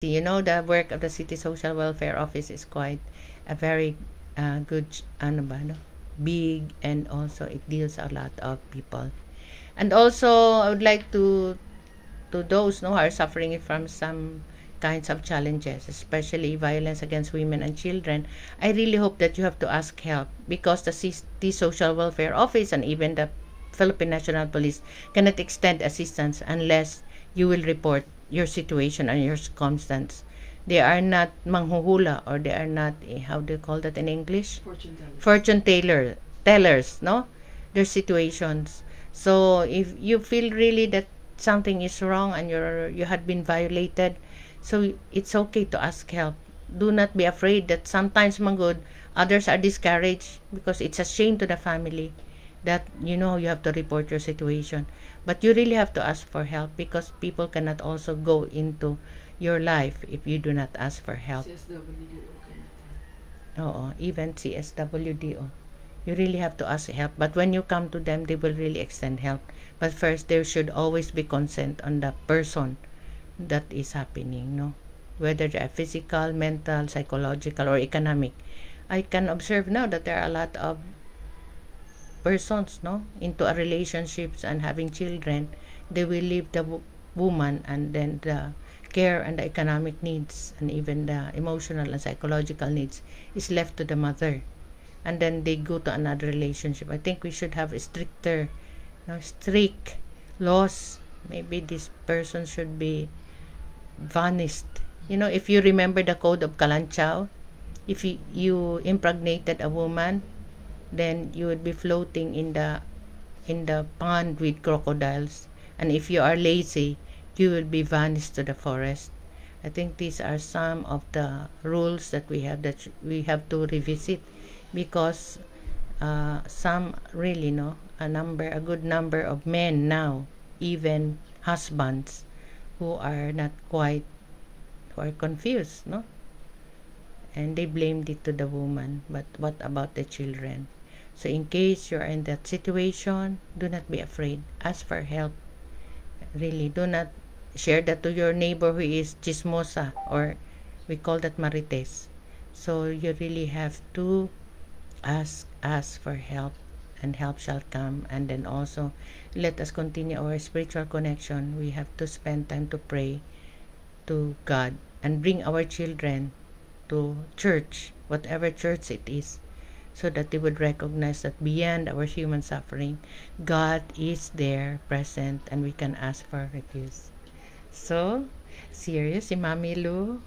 You know, the work of the City Social Welfare Office is quite a very good, ano ba, no? Big, and also it deals a lot of people. And also, I would like to those who are suffering from some kinds of challenges, especially violence against women and children. I really hope that you have to ask help, because the City Social Welfare Office and even the Philippine National Police cannot extend assistance unless you will report your situation and your circumstance. They are not manghuhula, or they are not, how do you call that in English? Fortune tellers, no? Their situations. So if you feel really that something is wrong and you had been violated, so it's okay to ask help. Do not be afraid that sometimes manggod others are discouraged because it's a shame to the family that you have to report your situation. But you really have to ask for help, because people cannot also go into your life if you do not ask for help. Oo, even CSWDO. You really have to ask help. But when you come to them, they will really extend help. But first, there should always be consent on the person that is happening, no? Whether they are physical, mental, psychological, or economic. I can observe now that there are a lot of persons, no, into a relationships and having children. They will leave the woman, and then the care and the economic needs and even the emotional and psychological needs is left to the mother, and then they go to another relationship. I think we should have stricter, strict laws. Maybe this person should be vanished. If you remember the code of Kalanchaw, if you impregnated a woman, then you would be floating in the pond with crocodiles. And if you are lazy, you will be vanished to the forest. I think these are some of the rules that we have to revisit, because some really a good number of men now, even husbands, who are confused, no? And they blamed it to the woman. But what about the children? So in case you're in that situation, do not be afraid. Ask for help. Really, do not share that to your neighbor who is chismosa, or we call that marites. So you really have to ask for help, and help shall come. And then also, let us continue our spiritual connection. We have to spend time to pray to God and bring our children to church, whatever church it is, so that they would recognize that beyond our human suffering, God is there, present, and we can ask for refuge. So, serious si Mami Lu.